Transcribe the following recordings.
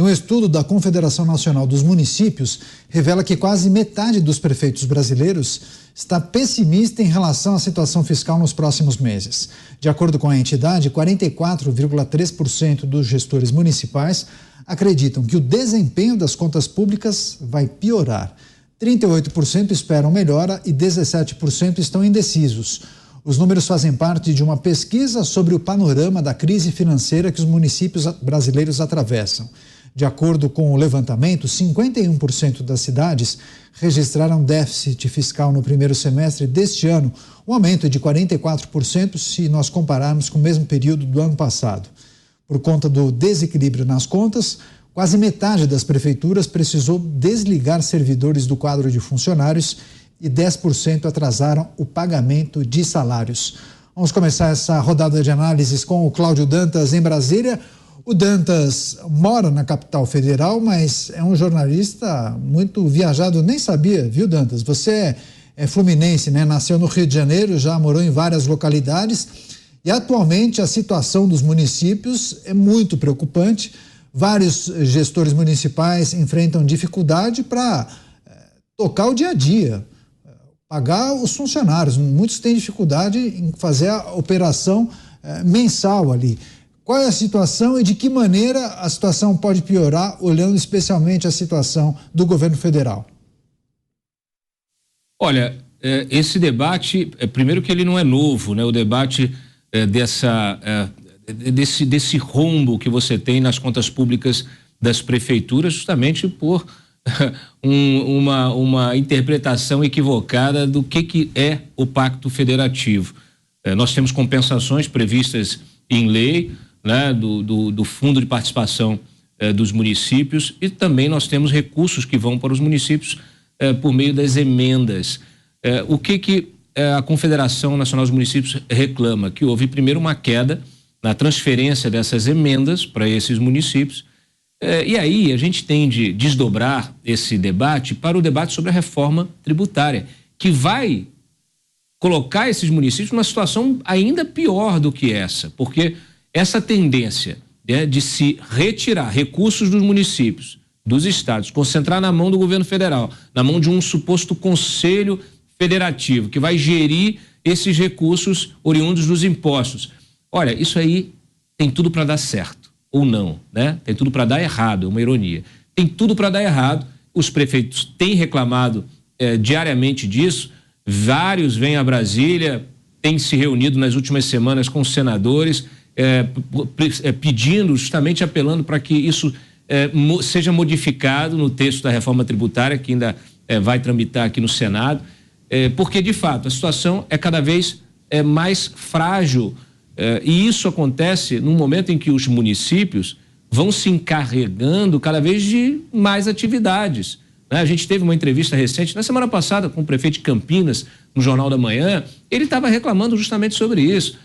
E um estudo da Confederação Nacional dos Municípios revela que quase metade dos prefeitos brasileiros está pessimista em relação à situação fiscal nos próximos meses. De acordo com a entidade, 44,3% dos gestores municipais acreditam que o desempenho das contas públicas vai piorar. 38% esperam melhora e 17% estão indecisos. Os números fazem parte de uma pesquisa sobre o panorama da crise financeira que os municípios brasileiros atravessam. De acordo com o levantamento, 51% das cidades registraram déficit fiscal no primeiro semestre deste ano, um aumento de 44% se nós compararmos com o mesmo período do ano passado. Por conta do desequilíbrio nas contas, quase metade das prefeituras precisou desligar servidores do quadro de funcionários e 10% atrasaram o pagamento de salários. Vamos começar essa rodada de análises com o Cláudio Dantas em Brasília. O Dantas mora na capital federal, mas é um jornalista muito viajado, nem sabia, viu, Dantas? Você é fluminense, né? Nasceu no Rio de Janeiro, já morou em várias localidades e atualmente a situação dos municípios é muito preocupante. Vários gestores municipais enfrentam dificuldade para tocar o dia a dia, pagar os funcionários. Muitos têm dificuldade em fazer a operação mensal ali. Qual é a situação e de que maneira a situação pode piorar, olhando especialmente a situação do governo federal? Olha, esse debate, primeiro que ele não é novo, né? O debate desse rombo que você tem nas contas públicas das prefeituras, justamente por uma interpretação equivocada do que é o Pacto Federativo. Nós temos compensações previstas em lei, né, do Fundo de Participação dos municípios, e também nós temos recursos que vão para os municípios por meio das emendas. O que a Confederação Nacional dos Municípios reclama? Que houve primeiro uma queda na transferência dessas emendas para esses municípios, e aí a gente tem de desdobrar esse debate para o debate sobre a reforma tributária, que vai colocar esses municípios numa situação ainda pior do que essa, porque essa tendência, né, de se retirar recursos dos municípios, dos estados, concentrar na mão do governo federal, na mão de um suposto conselho federativo que vai gerir esses recursos oriundos dos impostos. Olha, isso aí tem tudo para dar certo, ou não, né? Tem tudo para dar errado, é uma ironia. Tem tudo para dar errado, os prefeitos têm reclamado diariamente disso, vários vêm a Brasília, têm se reunido nas últimas semanas com os senadores, pedindo, justamente apelando para que isso seja modificado no texto da reforma tributária, que ainda vai tramitar aqui no Senado, porque, de fato, a situação é cada vez mais frágil, e isso acontece num momento em que os municípios vão se encarregando cada vez de mais atividades, né? A gente teve uma entrevista recente, na semana passada, com o prefeito de Campinas, no Jornal da Manhã, ele estava reclamando justamente sobre isso,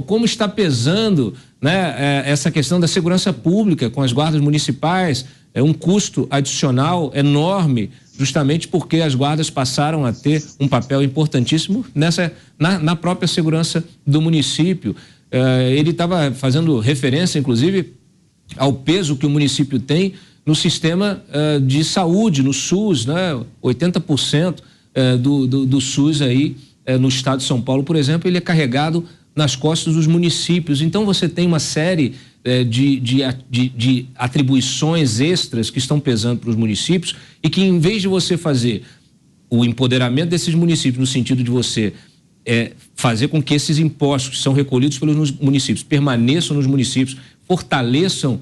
como está pesando, né, essa questão da segurança pública com as guardas municipais, um custo adicional enorme, justamente porque as guardas passaram a ter um papel importantíssimo na própria segurança do município. Ele estava fazendo referência, inclusive, ao peso que o município tem no sistema de saúde, no SUS, né? 80% do SUS aí, no estado de São Paulo, por exemplo, ele é carregado nas costas dos municípios. Então você tem uma série de atribuições extras que estão pesando para os municípios e que, em vez de você fazer o empoderamento desses municípios no sentido de você fazer com que esses impostos que são recolhidos pelos municípios permaneçam nos municípios, fortaleçam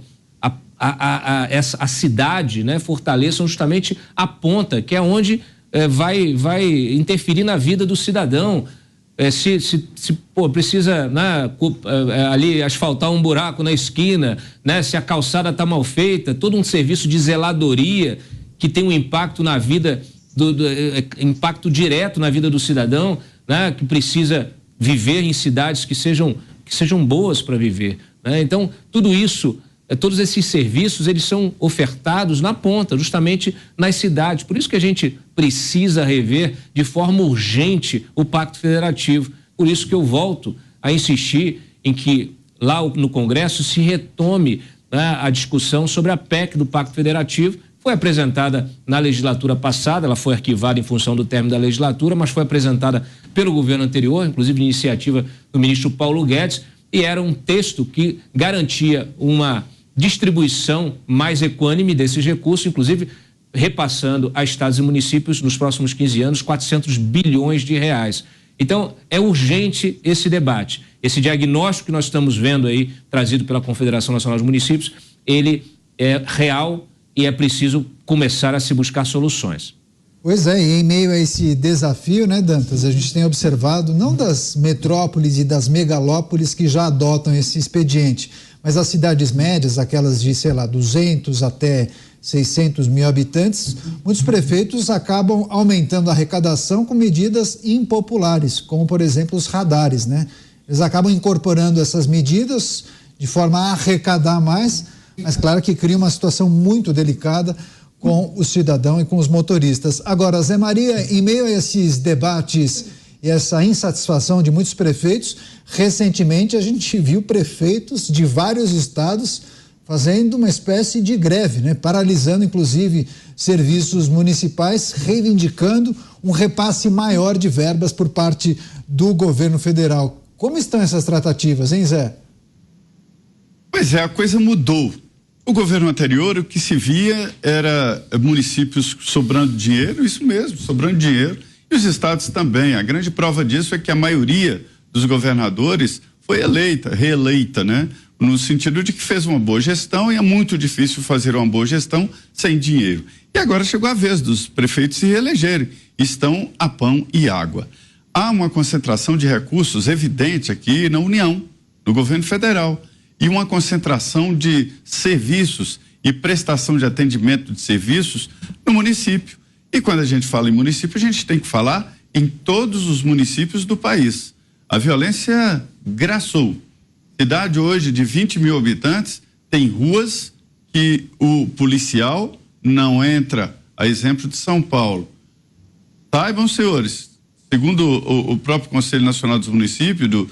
a cidade, né? Fortaleçam justamente a ponta, que é onde vai interferir na vida do cidadão. Se precisa, né, ali asfaltar um buraco na esquina, né, se a calçada está mal feita, todo um serviço de zeladoria que tem um impacto na vida, impacto direto na vida do cidadão, né, que precisa viver em cidades que sejam boas para viver, né? Então, tudo isso, todos esses serviços, eles são ofertados na ponta, justamente nas cidades. Por isso que a gente precisa rever de forma urgente o Pacto Federativo. Por isso que eu volto a insistir em que lá no Congresso se retome né, a discussão sobre a PEC do Pacto Federativo. Foi apresentada na legislatura passada, ela foi arquivada em função do término da legislatura, mas foi apresentada pelo governo anterior, inclusive de iniciativa do ministro Paulo Guedes, e era um texto que garantia uma distribuição mais equânime desses recursos, inclusive repassando a estados e municípios nos próximos 15 anos 400 bilhões de reais. Então, é urgente esse debate. Esse diagnóstico que nós estamos vendo aí, trazido pela Confederação Nacional dos Municípios, ele é real e é preciso começar a se buscar soluções. Pois é, e em meio a esse desafio, né, Dantas, a gente tem observado, não das metrópoles e das megalópolis que já adotam esse expediente, mas as cidades médias, aquelas de, 200 até 600 mil habitantes, muitos prefeitos acabam aumentando a arrecadação com medidas impopulares, como, por exemplo, os radares, né? Eles acabam incorporando essas medidas de forma a arrecadar mais, mas claro que cria uma situação muito delicada com o cidadão e com os motoristas. Agora, Zé Maria, em meio a esses debates e essa insatisfação de muitos prefeitos, recentemente a gente viu prefeitos de vários estados fazendo uma espécie de greve, né? Paralisando inclusive serviços municipais, reivindicando um repasse maior de verbas por parte do governo federal. Como estão essas tratativas, hein, Zé? Pois é, a coisa mudou. O governo anterior, o que se via era municípios sobrando dinheiro, isso mesmo, sobrando dinheiro, e os estados também. A grande prova disso é que a maioria dos governadores foi reeleita, né? No sentido de que fez uma boa gestão, e é muito difícil fazer uma boa gestão sem dinheiro. E agora chegou a vez dos prefeitos se reelegerem. Estão a pão e água. Há uma concentração de recursos evidente aqui na União, no governo federal, e uma concentração de serviços e prestação de atendimento de serviços no município. E quando a gente fala em município, a gente tem que falar em todos os municípios do país. A violência graçou. Cidade hoje de 20 mil habitantes tem ruas que o policial não entra, a exemplo de São Paulo. Saibam, senhores, segundo o próprio Conselho Nacional dos Municípios,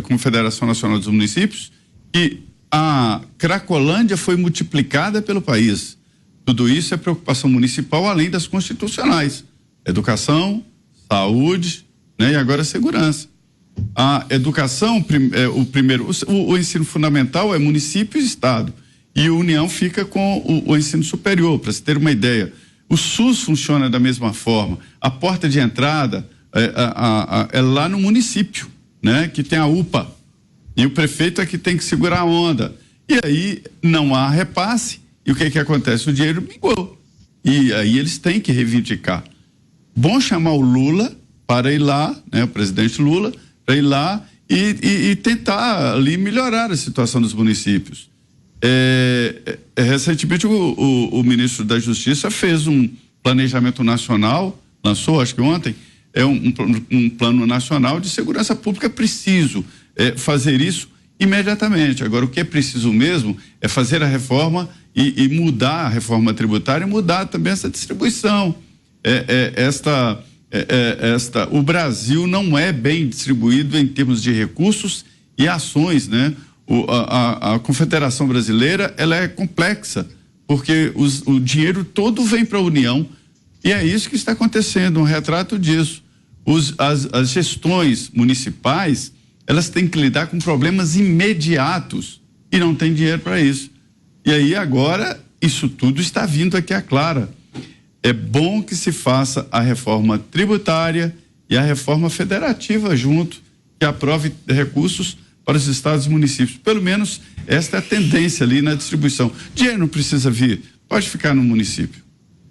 Confederação Nacional dos Municípios, que a Cracolândia foi multiplicada pelo país. Tudo isso é preocupação municipal, além das constitucionais: educação, saúde, né, e agora segurança. A educação, o ensino fundamental é município e estado, e a União fica com o ensino superior. Para se ter uma ideia, o SUS funciona da mesma forma. A porta de entrada é lá no município, né, que tem a UPA, e o prefeito é que tem que segurar a onda. E aí não há repasse, e o que acontece? O dinheiro mingou, e aí eles têm que reivindicar. Bom chamar o Lula para ir lá, né, o presidente Lula, para ir lá e tentar ali melhorar a situação dos municípios. Recentemente o ministro da Justiça fez um planejamento nacional, lançou acho que ontem, um plano nacional de segurança pública. Preciso fazer isso imediatamente. Agora, o que é preciso mesmo é fazer a reforma e mudar a reforma tributária e mudar também essa distribuição. O Brasil não é bem distribuído em termos de recursos e ações, né? A Confederação Brasileira, ela é complexa, porque o dinheiro todo vem para a União, e é isso que está acontecendo, um retrato disso. As gestões municipais, elas têm que lidar com problemas imediatos e não tem dinheiro para isso. E aí agora isso tudo está vindo aqui à clara. É bom que se faça a reforma tributária e a reforma federativa junto, que aprove recursos para os estados e municípios. Pelo menos esta é a tendência ali na distribuição. Dinheiro não precisa vir, pode ficar no município.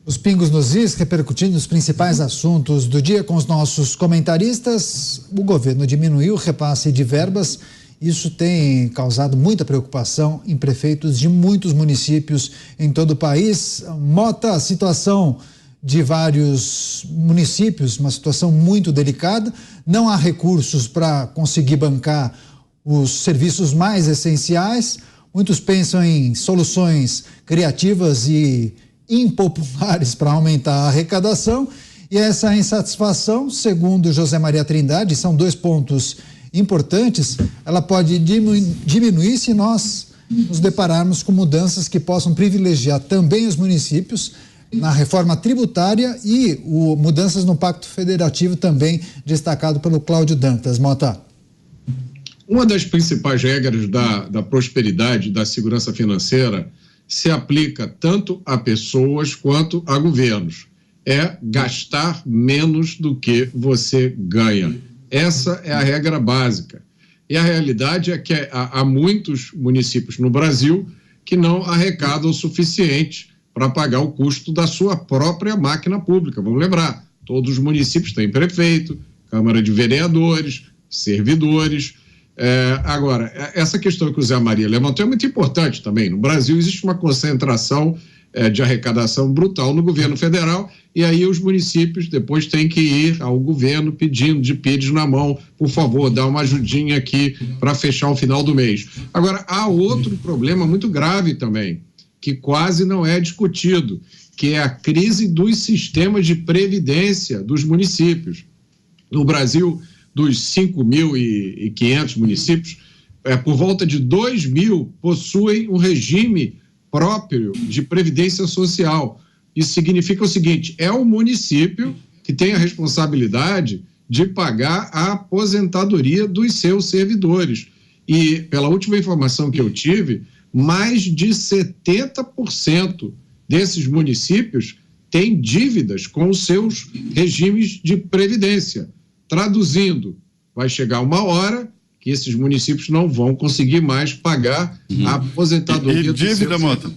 Os pingos nos is, repercutindo os principais assuntos do dia com os nossos comentaristas. O governo diminuiu o repasse de verbas. Isso tem causado muita preocupação em prefeitos de muitos municípios em todo o país. Mota, a situação de vários municípios, uma situação muito delicada. Não há recursos para conseguir bancar os serviços mais essenciais. Muitos pensam em soluções criativas e impopulares para aumentar a arrecadação, e essa insatisfação, segundo José Maria Trindade, são dois pontos importantes. Ela pode diminuir se nós nos depararmos com mudanças que possam privilegiar também os municípios na reforma tributária e mudanças no Pacto Federativo, também destacado pelo Cláudio Dantas. Mota. Uma das principais regras da prosperidade, da segurança financeira, se aplica tanto a pessoas quanto a governos. É gastar menos do que você ganha. Essa é a regra básica. E a realidade é que há muitos municípios no Brasil que não arrecadam o suficiente para pagar o custo da sua própria máquina pública. Vamos lembrar, todos os municípios têm prefeito, Câmara de Vereadores, servidores. Agora, essa questão que o Zé Maria levantou é muito importante também. No Brasil existe uma concentração de arrecadação brutal no governo federal, e aí os municípios depois têm que ir ao governo pedindo de pires na mão, por favor, dá uma ajudinha aqui para fechar o final do mês. Agora, há outro problema muito grave também, que quase não é discutido, que é a crise dos sistemas de previdência dos municípios. No Brasil, dos 5.500 municípios, por volta de 2.000 possuem um regime próprio de previdência social. Isso significa o seguinte: é o município que tem a responsabilidade de pagar a aposentadoria dos seus servidores. E, pela última informação que eu tive, mais de 70% desses municípios têm dívidas com os seus regimes de previdência. Traduzindo, vai chegar uma hora que esses municípios não vão conseguir mais pagar a aposentadoria dos seus servidores.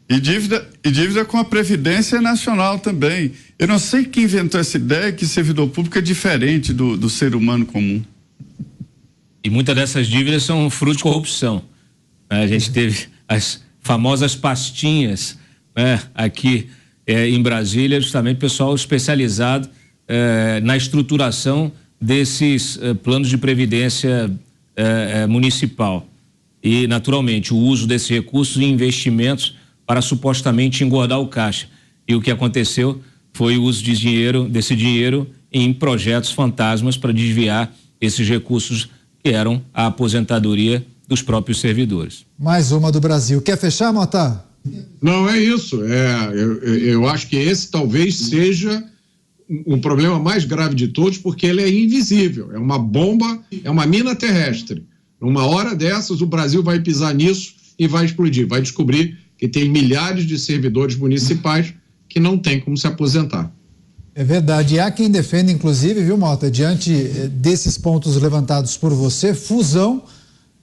E dívida com a Previdência Nacional também. Eu não sei quem inventou essa ideia que servidor público é diferente do ser humano comum. E muitas dessas dívidas são fruto de corrupção. A gente teve as famosas pastinhas, né, aqui em Brasília, justamente pessoal especializado na estruturação desses planos de previdência municipal. E, naturalmente, o uso desses recursos em investimentos para supostamente engordar o caixa. E o que aconteceu foi o uso desse dinheiro em projetos fantasmas para desviar esses recursos que eram a aposentadoria dos próprios servidores. Mais uma do Brasil. Quer fechar, Mota? Não, é isso. Eu acho que esse talvez seja o problema mais grave de todos, porque ele é invisível. É uma bomba, é uma mina terrestre. Numa hora dessas, o Brasil vai pisar nisso e vai explodir. Vai descobrir que tem milhares de servidores municipais que não tem como se aposentar. É verdade. E há quem defenda, inclusive, viu, Mota, diante desses pontos levantados por você, fusão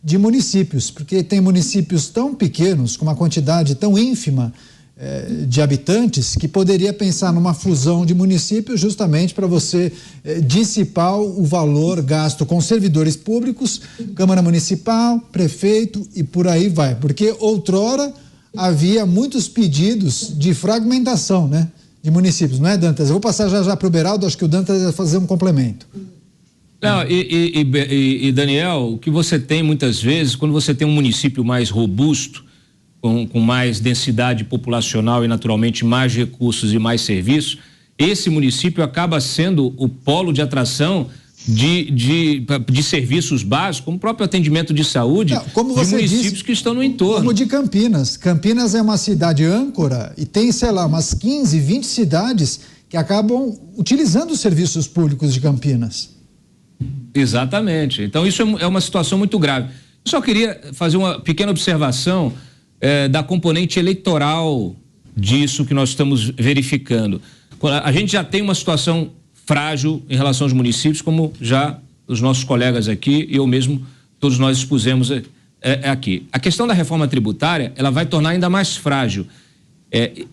de municípios, porque tem municípios tão pequenos, com uma quantidade tão ínfima de habitantes, que poderia pensar numa fusão de municípios justamente para você dissipar o valor gasto com servidores públicos, Câmara Municipal, prefeito e por aí vai. Porque outrora havia muitos pedidos de fragmentação, né, de municípios, não é, Dantas? Eu vou passar já para o Beraldo, acho que o Dantas vai fazer um complemento. Não, e Daniel, o que você tem muitas vezes, quando você tem um município mais robusto, com mais densidade populacional e naturalmente mais recursos e mais serviços, esse município acaba sendo o polo de atração de serviços básicos, como o próprio atendimento de saúde, como você de municípios disse, que estão no entorno. Como de Campinas. Campinas é uma cidade âncora e tem, sei lá, umas 15, 20 cidades que acabam utilizando os serviços públicos de Campinas. Exatamente. Então isso é uma situação muito grave. Eu só queria fazer uma pequena observação da componente eleitoral disso que nós estamos verificando. A gente já tem uma situação frágil em relação aos municípios, como já os nossos colegas aqui e eu mesmo, todos nós expusemos aqui. A questão da reforma tributária, ela vai tornar ainda mais frágil.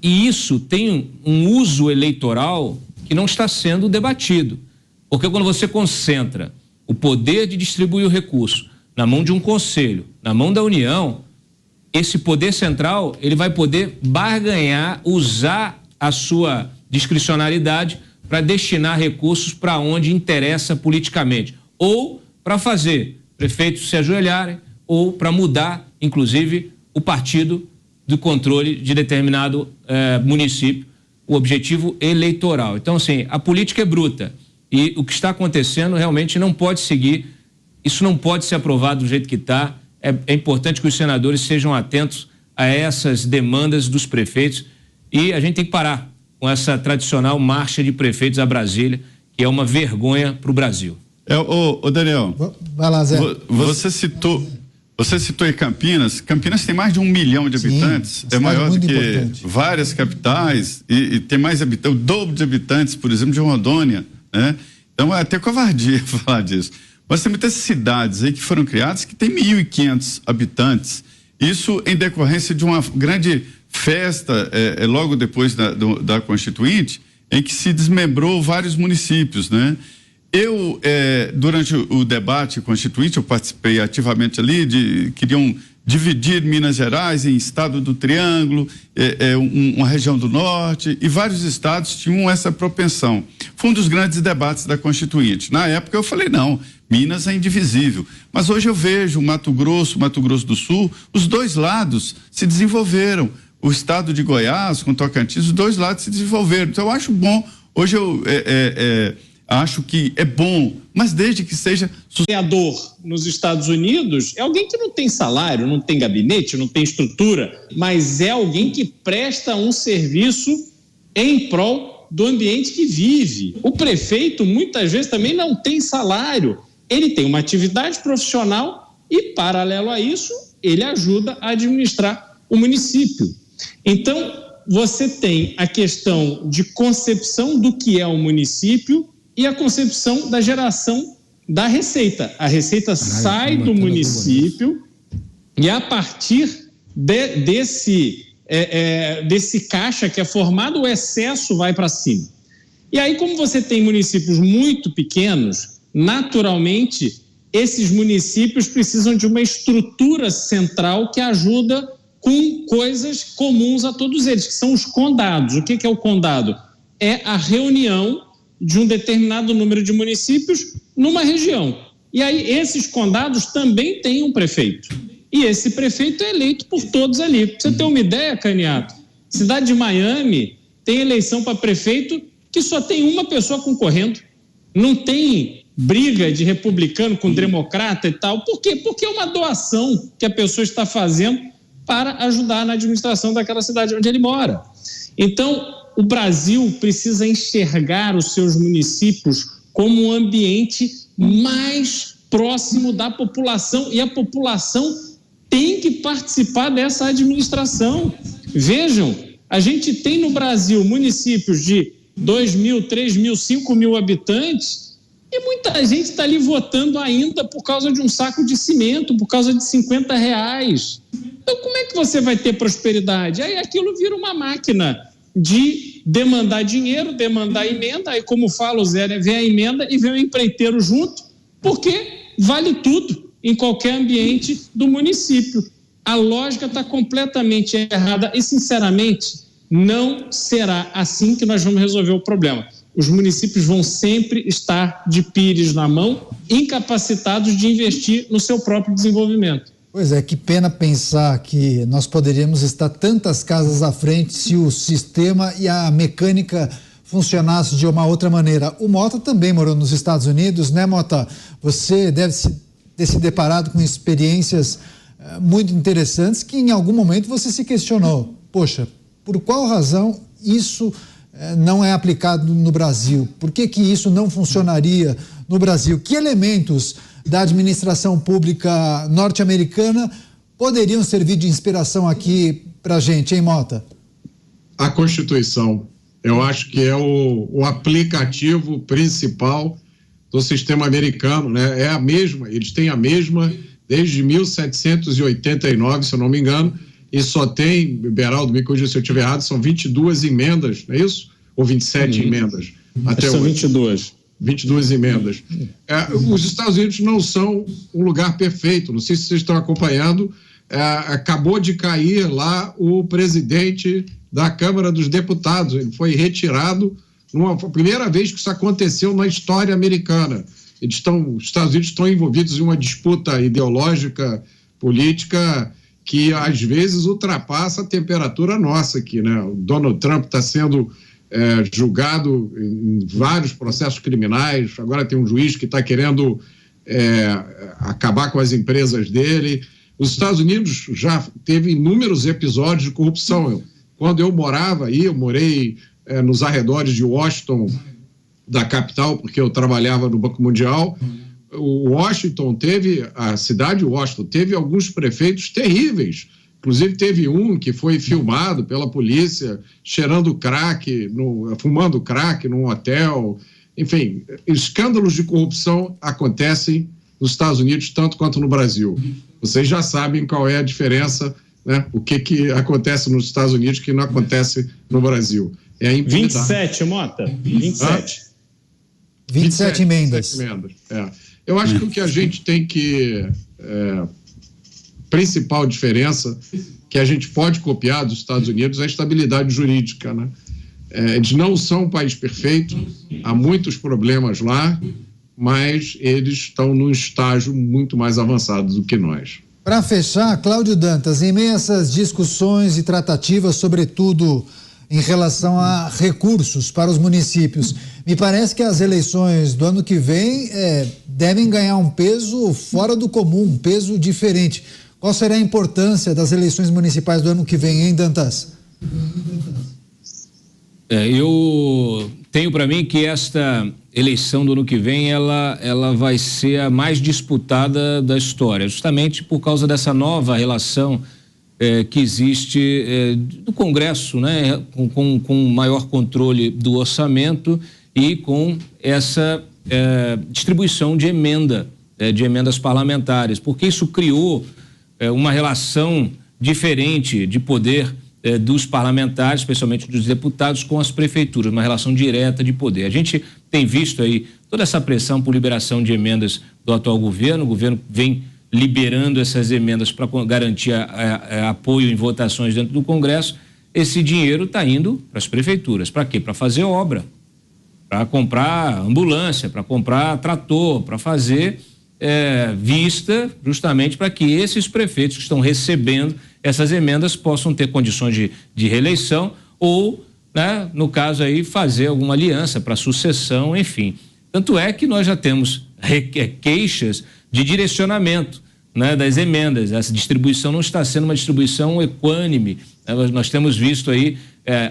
E isso tem um uso eleitoral que não está sendo debatido. Porque quando você concentra o poder de distribuir o recurso na mão de um conselho, na mão da União, esse poder central, ele vai poder barganhar, usar a sua discricionariedade para destinar recursos para onde interessa politicamente, ou para fazer prefeitos se ajoelharem, ou para mudar, inclusive, o partido do controle de determinado município, o objetivo eleitoral. Então, assim, a política é bruta e o que está acontecendo realmente não pode seguir, isso não pode ser aprovado do jeito que está é importante que os senadores sejam atentos a essas demandas dos prefeitos e a gente tem que parar com essa tradicional marcha de prefeitos a Brasília, que é uma vergonha para o Brasil. Daniel, vai lá, Zé. Você citou aí Campinas. Campinas tem mais de 1 milhão de habitantes, é maior do que importante. Várias capitais e tem mais habitantes, o dobro de habitantes, por exemplo, de Rondônia, né? Então é até covardia falar disso. Mas tem muitas cidades aí que foram criadas que tem 1.500 habitantes. Isso em decorrência de uma grande festa logo depois da Constituinte, em que se desmembrou vários municípios, né? Eu, durante o debate constituinte, eu participei ativamente ali, queriam dividir Minas Gerais em estado do Triângulo, uma região do Norte, e vários estados tinham essa propensão. Foi um dos grandes debates da Constituinte. Na época eu falei, não, Minas é indivisível. Mas hoje eu vejo Mato Grosso do Sul, os dois lados se desenvolveram. O estado de Goiás com Tocantins, os dois lados se desenvolveram. Então eu acho bom, hoje eu acho que é bom, mas desde que seja... O vereador nos Estados Unidos é alguém que não tem salário, não tem gabinete, não tem estrutura, mas é alguém que presta um serviço em prol do ambiente que vive. O prefeito, muitas vezes, também não tem salário. Ele tem uma atividade profissional e, paralelo a isso, ele ajuda a administrar o município. Então, você tem a questão de concepção do que é o município e a concepção da geração da receita. A receita sai do município e a partir desse caixa que é formado, o excesso vai para cima. E aí, como você tem municípios muito pequenos, naturalmente, esses municípios precisam de uma estrutura central que ajuda com coisas comuns a todos eles, que são os condados. O que é o condado? É a reunião de um determinado número de municípios numa região. E aí esses condados também têm um prefeito. E esse prefeito é eleito por todos ali. Pra você ter uma ideia, Caniato, cidade de Miami tem eleição para prefeito que só tem uma pessoa concorrendo. Não tem briga de republicano com democrata e tal. Por quê? Porque é uma doação que a pessoa está fazendo para ajudar na administração daquela cidade onde ele mora. Então, o Brasil precisa enxergar os seus municípios como um ambiente mais próximo da população, e a população tem que participar dessa administração. Vejam, a gente tem no Brasil municípios de 2.000, 3.000, 5.000 habitantes e muita gente está ali votando ainda por causa de um saco de cimento, por causa de R$50. Então, como é que você vai ter prosperidade? Aí aquilo vira uma máquina de demandar dinheiro, demandar emenda, aí como fala o Zé, vem a emenda e vem o empreiteiro junto, porque vale tudo em qualquer ambiente do município. A lógica está completamente errada e, sinceramente, não será assim que nós vamos resolver o problema. Os municípios vão sempre estar de pires na mão, incapacitados de investir no seu próprio desenvolvimento. Pois é, que pena pensar que nós poderíamos estar tantas casas à frente se o sistema e a mecânica funcionassem de uma outra maneira. O Mota também morou nos Estados Unidos, né, Mota? Você deve ter se deparado com experiências muito interessantes que em algum momento você se questionou. Poxa, por qual razão isso não é aplicado no Brasil? Por que isso não funcionaria no Brasil? Que elementos da administração pública norte-americana poderiam servir de inspiração aqui para a gente, hein, Mota? A Constituição, eu acho que é o aplicativo principal do sistema americano, né? É a mesma, eles têm a mesma desde 1789, se eu não me engano, e só tem, Beraldo, me corrija se eu estiver errado, são 22 emendas, não é isso? Ou 27 emendas? Até são hoje. 22 emendas. Os Estados Unidos não são um lugar perfeito, não sei se vocês estão acompanhando, acabou de cair lá o presidente da Câmara dos Deputados, ele foi retirado, primeira vez que isso aconteceu na história americana. Os Estados Unidos estão envolvidos em uma disputa ideológica, política, que às vezes ultrapassa a temperatura nossa aqui, né? O Donald Trump está sendo julgado em vários processos criminais, agora tem um juiz que está querendo acabar com as empresas dele. Os Estados Unidos já teve inúmeros episódios de corrupção. Quando eu morava aí, eu morei nos arredores de Washington, da capital, porque eu trabalhava no Banco Mundial. A cidade de Washington teve alguns prefeitos terríveis. Inclusive teve um que foi filmado pela polícia cheirando crack, fumando crack num hotel. Enfim, escândalos de corrupção acontecem nos Estados Unidos tanto quanto no Brasil. Vocês já sabem qual é a diferença, né? O que acontece nos Estados Unidos que não acontece no Brasil. É a impunidade. 27, Mota. 27. 27 emendas. Eu acho que o que a gente tem que... principal diferença que a gente pode copiar dos Estados Unidos é a estabilidade jurídica, né? Eles não são um país perfeito, há muitos problemas lá, mas eles estão num estágio muito mais avançado do que nós. Para fechar, Cláudio Dantas, em meio a essas discussões e tratativas, sobretudo em relação a recursos para os municípios, me parece que as eleições do ano que vem devem ganhar um peso fora do comum, um peso diferente. Qual será a importância das eleições municipais do ano que vem, hein, Dantas? Eu tenho para mim que esta eleição do ano que vem ela vai ser a mais disputada da história, justamente por causa dessa nova relação que existe do Congresso, né, com maior controle do orçamento e com essa distribuição de emendas parlamentares, porque isso criou uma relação diferente de poder dos parlamentares, especialmente dos deputados, com as prefeituras, uma relação direta de poder. A gente tem visto aí toda essa pressão por liberação de emendas do atual governo. O governo vem liberando essas emendas para garantir apoio em votações dentro do Congresso. Esse dinheiro está indo para as prefeituras. Para quê? Para fazer obra, para comprar ambulância, para comprar trator, para fazer vista, justamente para que esses prefeitos que estão recebendo essas emendas possam ter condições de reeleição ou, né, no caso aí, fazer alguma aliança para sucessão, enfim. Tanto é que nós já temos queixas de direcionamento, né, das emendas. Essa distribuição não está sendo uma distribuição equânime. Nós temos visto aí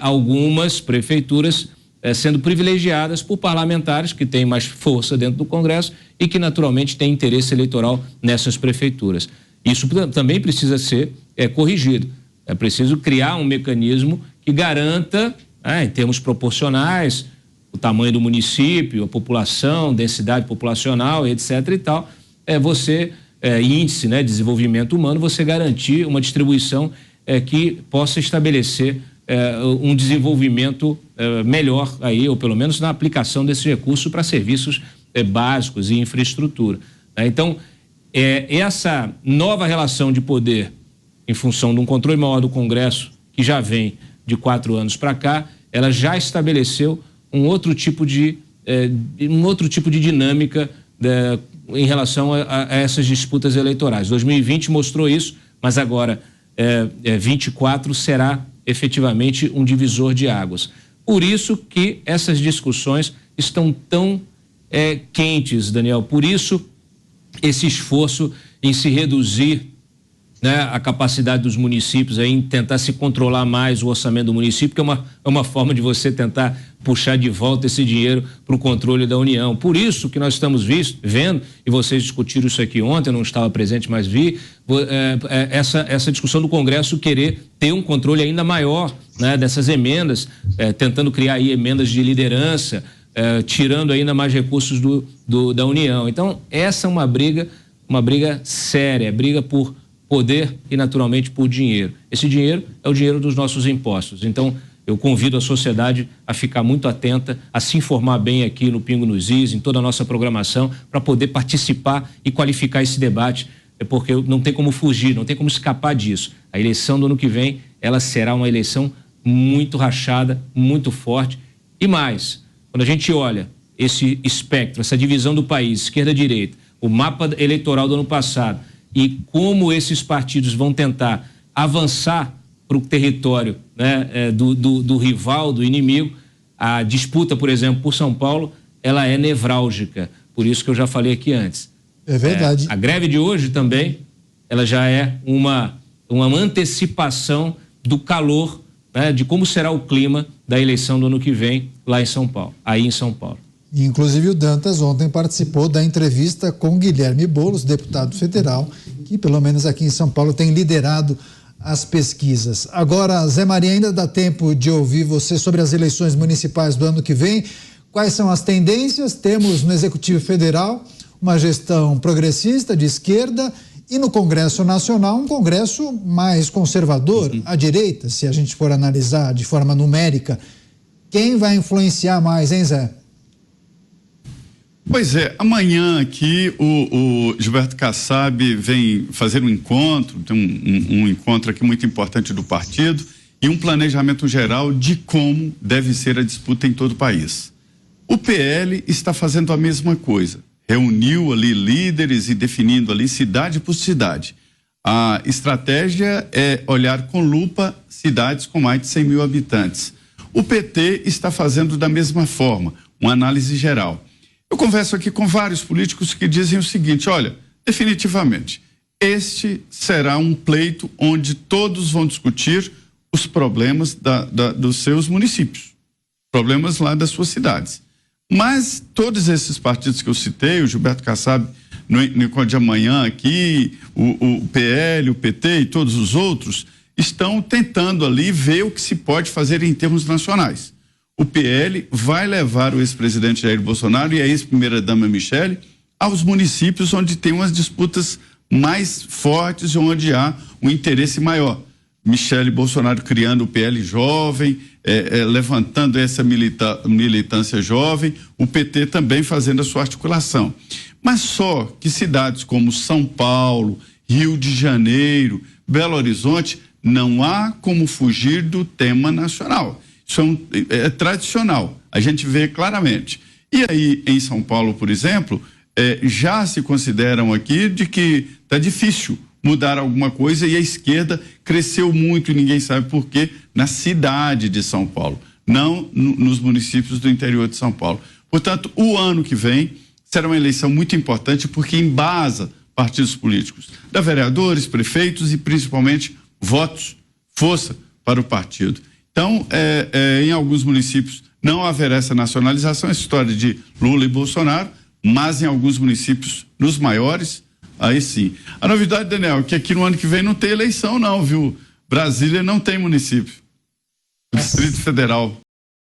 algumas prefeituras sendo privilegiadas por parlamentares que têm mais força dentro do Congresso e que naturalmente têm interesse eleitoral nessas prefeituras. Isso também precisa ser corrigido. É preciso criar um mecanismo que garanta, em termos proporcionais, o tamanho do município, a população, densidade populacional, etc. e tal. Índice, né, de desenvolvimento humano, você garantir uma distribuição que possa estabelecer um desenvolvimento melhor aí, ou pelo menos na aplicação desses recursos para serviços básicos e infraestrutura. Então, essa nova relação de poder em função de um controle maior do Congresso, que já vem de 4 anos para cá, ela já estabeleceu um outro tipo de dinâmica em relação a essas disputas eleitorais. 2020 mostrou isso, mas agora 24 será efetivamente um divisor de águas. Por isso que essas discussões estão tão quentes, Daniel. Por isso esse esforço em se reduzir, né, a capacidade dos municípios aí, em tentar se controlar mais o orçamento do município, que é uma forma de você tentar puxar de volta esse dinheiro para o controle da União. Por isso que nós estamos vendo, e vocês discutiram isso aqui ontem, eu não estava presente, mas vi, essa discussão do Congresso querer ter um controle ainda maior, né, dessas emendas, tentando criar aí emendas de liderança, tirando ainda mais recursos da União. Então, essa é uma briga séria, briga por poder e, naturalmente, por dinheiro. Esse dinheiro é o dinheiro dos nossos impostos. Então, eu convido a sociedade a ficar muito atenta, a se informar bem aqui no Pingo nos Is, em toda a nossa programação, para poder participar e qualificar esse debate, porque não tem como fugir, não tem como escapar disso. A eleição do ano que vem, ela será uma eleição muito rachada, muito forte. E mais, quando a gente olha esse espectro, essa divisão do país, esquerda-direita, o mapa eleitoral do ano passado, e como esses partidos vão tentar avançar para o território, né, do rival, do inimigo, a disputa, por exemplo, por São Paulo, ela é nevrálgica, por isso que eu já falei aqui antes. É verdade. A greve de hoje também ela já é uma antecipação do calor, né, de como será o clima da eleição do ano que vem lá em São Paulo, aí em São Paulo. Inclusive o Dantas ontem participou da entrevista com Guilherme Boulos, deputado federal, que pelo menos aqui em São Paulo tem liderado as pesquisas. Agora, Zé Maria, ainda dá tempo de ouvir você sobre as eleições municipais do ano que vem. Quais são as tendências? Temos no Executivo Federal uma gestão progressista de esquerda e no Congresso Nacional um Congresso mais conservador, à direita, se a gente for analisar de forma numérica. Quem vai influenciar mais, hein, Zé? Pois é, amanhã aqui o Gilberto Kassab vem fazer um encontro, tem um encontro aqui muito importante do partido e um planejamento geral de como deve ser a disputa em todo o país. O PL está fazendo a mesma coisa, reuniu ali líderes e definindo ali cidade por cidade. A estratégia é olhar com lupa cidades com mais de 100 mil habitantes. O PT está fazendo da mesma forma, uma análise geral. Eu converso aqui com vários políticos que dizem o seguinte: olha, definitivamente, este será um pleito onde todos vão discutir os problemas dos seus municípios, problemas lá das suas cidades. Mas todos esses partidos que eu citei, o Gilberto Kassab no encontro de amanhã aqui, o PL, o PT e todos os outros, estão tentando ali ver o que se pode fazer em termos nacionais. O PL vai levar o ex-presidente Jair Bolsonaro e a ex-primeira-dama Michele aos municípios onde tem umas disputas mais fortes, onde há um interesse maior. Michele Bolsonaro criando o PL jovem, levantando essa militância jovem, o PT também fazendo a sua articulação. Mas só que cidades como São Paulo, Rio de Janeiro, Belo Horizonte, não há como fugir do tema nacional. Isso é tradicional, a gente vê claramente. E aí, em São Paulo, por exemplo, já se consideram aqui de que está difícil mudar alguma coisa e a esquerda cresceu muito e ninguém sabe por quê na cidade de São Paulo, não nos municípios do interior de São Paulo. Portanto, o ano que vem será uma eleição muito importante porque embasa partidos políticos, da vereadores, prefeitos e principalmente votos, força para o partido. Então, em alguns municípios não haverá essa nacionalização, essa história de Lula e Bolsonaro, mas em alguns municípios, nos maiores, aí sim. A novidade, Daniel, é que aqui no ano que vem não tem eleição não, viu? Brasília não tem município. O Distrito Federal